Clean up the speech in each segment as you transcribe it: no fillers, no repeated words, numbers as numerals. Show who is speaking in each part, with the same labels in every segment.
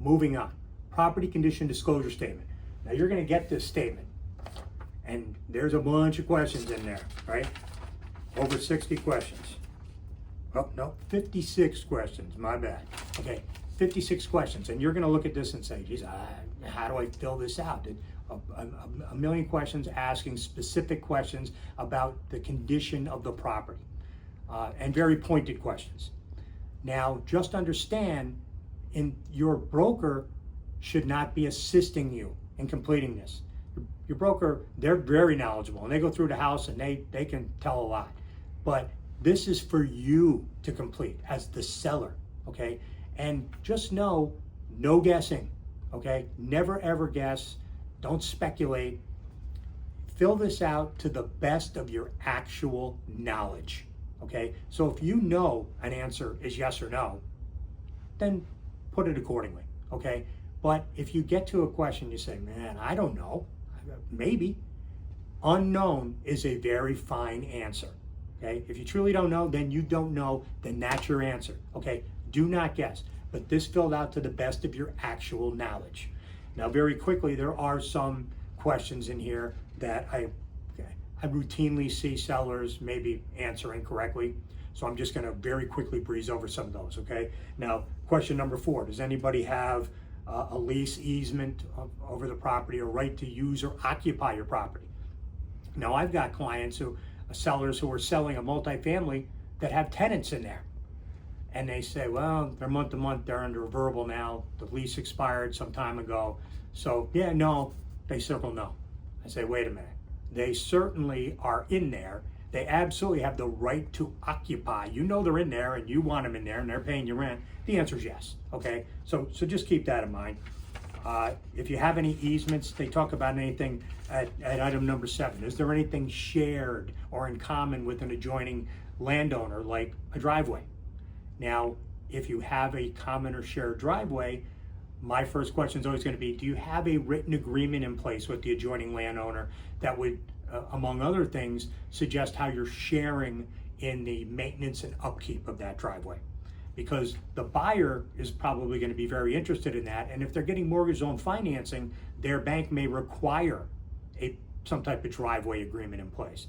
Speaker 1: Moving on. Property condition disclosure statement. Now you're going to get this statement, and there's a bunch of questions in there, right? Over 60 questions. Oh, no, 56 questions, my bad. Okay, 56 questions. And you're going to look at this and say, geez, how do I fill this out? A million questions asking specific questions about the condition of the property, and very pointed questions. Now, just understand, your broker should not be assisting you in completing this. Your broker, they're very knowledgeable, and they go through the house and they can tell a lot. But this is for you to complete as the seller, okay? And just know, no guessing, okay? Never ever guess. Don't speculate. Fill this out to the best of your actual knowledge, okay? So if you know an answer is yes or no, then put it accordingly, okay? But if you get to a question, you say, man, I don't know, maybe. Unknown is a very fine answer, okay? If you truly don't know, then you don't know, then that's your answer, okay? Do not guess, but this filled out to the best of your actual knowledge. Now, very quickly, there are some questions in here that I routinely see sellers maybe answer incorrectly. So I'm just gonna very quickly breeze over some of those, okay? Now, question number 4, does anybody have a lease easement over the property or right to use or occupy your property? Now, I've got clients sellers who are selling a multifamily that have tenants in there. And they say, well, they're month to month, they're under a verbal now, the lease expired some time ago. So yeah, no, they circle no. I say, wait a minute. They certainly are in there. They absolutely have the right to occupy. You know they're in there and you want them in there and they're paying you rent. The answer is yes, okay? So just keep that in mind. If you have any easements, they talk about anything at item number 7. Is there anything shared or in common with an adjoining landowner, like a driveway? Now, if you have a common or shared driveway, my first question is always going to be, do you have a written agreement in place with the adjoining landowner that would, among other things, suggest how you're sharing in the maintenance and upkeep of that driveway? Because the buyer is probably going to be very interested in that, and if they're getting mortgage loan financing, their bank may require some type of driveway agreement in place.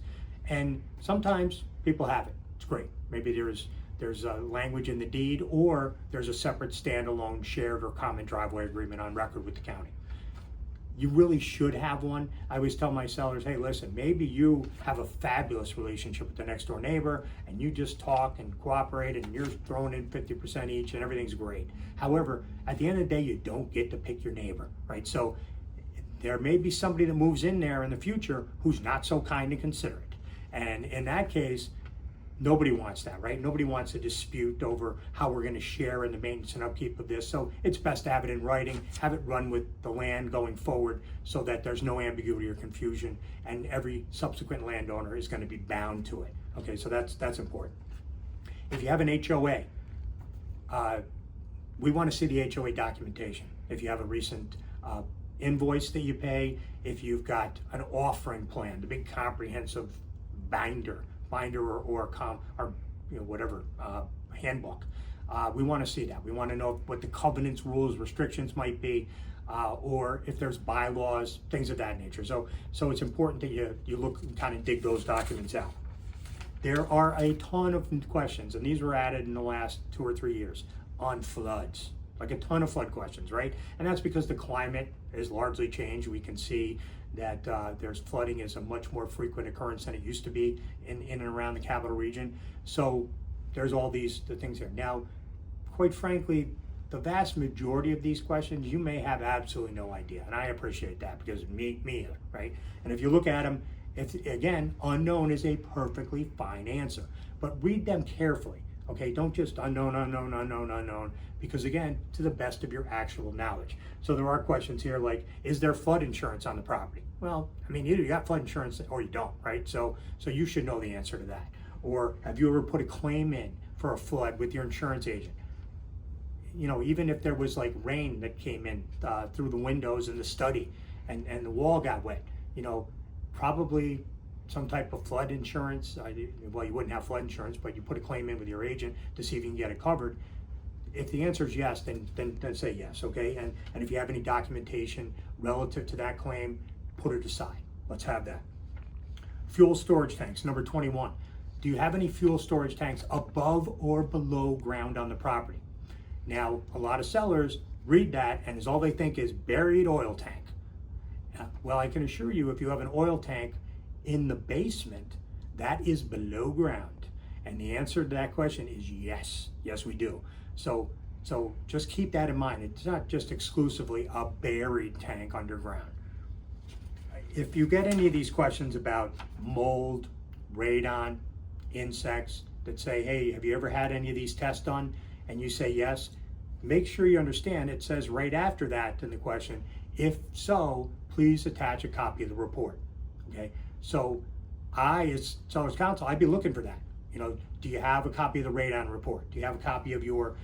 Speaker 1: And sometimes people have it. It's great. Maybe there's a language in the deed, or there's a separate standalone shared or common driveway agreement on record with the county. You really should have one. I always tell my sellers, hey, listen, maybe you have a fabulous relationship with the next door neighbor and you just talk and cooperate and you're throwing in 50% each and everything's great. However, at the end of the day, you don't get to pick your neighbor, right? So there may be somebody that moves in there in the future who's not so kind and considerate. And in that case, nobody wants that, right? Nobody wants a dispute over how we're going to share in the maintenance and upkeep of this. So it's best to have it in writing, have it run with the land going forward so that there's no ambiguity or confusion, and every subsequent landowner is going to be bound to it. Okay, so that's important. If you have an HOA, we want to see the HOA documentation. If you have a recent invoice that you pay, if you've got an offering plan, the big comprehensive binder or whatever handbook. We want to see that. We want to know what the covenants, rules, restrictions might be, or if there's bylaws, things of that nature. So it's important that you look and kind of dig those documents out. There are a ton of questions, and these were added in the last 2 or 3 years on floods. Like a ton of flood questions, right? And that's because the climate has largely changed. We can see that there's flooding is a much more frequent occurrence than it used to be in and around the capital region. So there's all the things there. Now, quite frankly, the vast majority of these questions, you may have absolutely no idea. And I appreciate that, because me either, right? And if you look at them, again, unknown is a perfectly fine answer. But read them carefully. Okay, don't just unknown, because again, to the best of your actual knowledge. So there are questions here like, is there flood insurance on the property? Well, I mean, either you got flood insurance or you don't, right? So you should know the answer to that. Or have you ever put a claim in for a flood with your insurance agent? You know, even if there was like rain that came in through the windows in the study and the wall got wet, you know, probably some type of flood insurance. Well, you wouldn't have flood insurance, but you put a claim in with your agent to see if you can get it covered. if the answer is yes, then say yes, okay? And if you have any documentation relative to that claim, put it aside. Let's have that. Fuel storage tanks, number 21. Do you have any fuel storage tanks above or below ground on the property? Now, a lot of sellers read that and all they think is buried oil tank. Well, I can assure you, if you have an oil tank in the basement, that is below ground. And the answer to that question is yes. Yes, we do. So just keep that in mind. It's not just exclusively a buried tank underground. If you get any of these questions about mold, radon, insects that say, hey, have you ever had any of these tests done? And you say yes, make sure you understand it says right after that in the question, if so, please attach a copy of the report. Okay, so I, as seller's counsel, I'd be looking for that. You know, do you have a copy of the radon report? Do you have a copy of your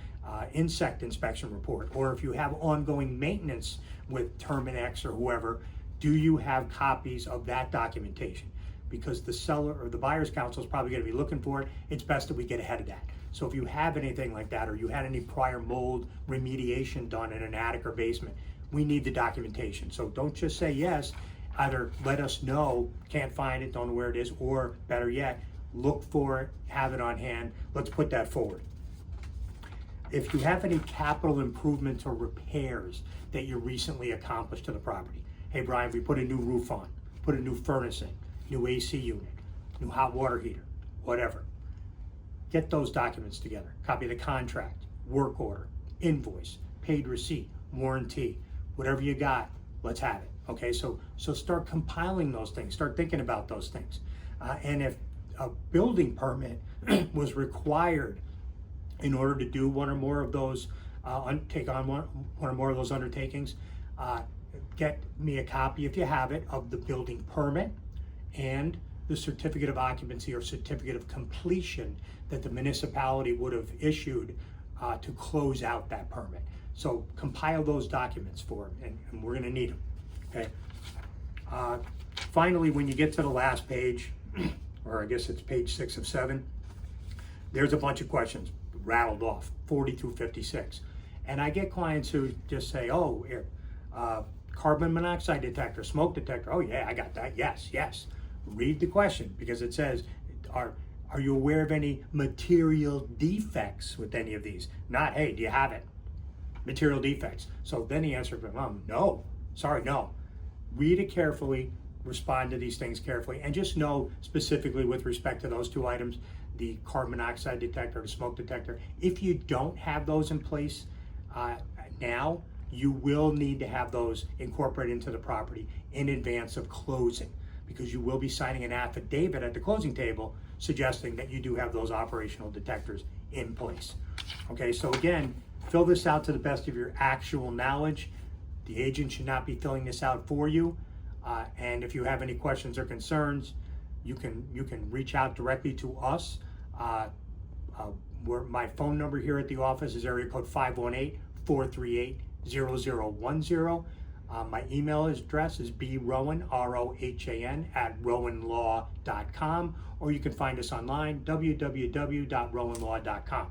Speaker 1: insect inspection report? Or if you have ongoing maintenance with Terminex or whoever, do you have copies of that documentation? Because the seller or the buyer's counsel is probably going to be looking for it. It's best that we get ahead of that. So if you have anything like that, or you had any prior mold remediation done in an attic or basement, we need the documentation. So don't just say yes, either let us know, can't find it, don't know where it is, or better yet, look for it, have it on hand. Let's put that forward. If you have any capital improvements or repairs that you recently accomplished to the property, hey Brian, we put a new roof on, put a new furnace in, new AC unit, new hot water heater, whatever. Get those documents together. Copy of the contract, work order, invoice, paid receipt, warranty, whatever you got, let's have it. Okay, so start compiling those things, start thinking about those things. And if a building permit was required in order to do one or more of those, take on one or more of those undertakings, get me a copy, if you have it, of the building permit and the certificate of occupancy or certificate of completion that the municipality would have issued to close out that permit. So compile those documents for them, and we're gonna need them, okay? Finally, when you get to the last page, or I guess it's page 6 of 7, there's a bunch of questions rattled off, 40 through 56. And I get clients who just say, oh, here, carbon monoxide detector, smoke detector, oh yeah, I got that, yes, yes. Read the question, because it says, are you aware of any material defects with any of these? Not, hey, do you have it? Material defects. So then the answer is, no, sorry, no. Read it carefully, respond to these things carefully, and just know specifically with respect to those two items, the carbon monoxide detector, the smoke detector, if you don't have those in place now, you will need to have those incorporated into the property in advance of closing, because you will be signing an affidavit at the closing table suggesting that you do have those operational detectors in place. Okay, so again, fill this out to the best of your actual knowledge. The agent should not be filling this out for you. And if you have any questions or concerns, you can reach out directly to us. My phone number here at the office is area code 518-438-0010. My email address is brohan, R-O-H-A-N, @rohanlaw.com, or you can find us online, www.rohanlaw.com.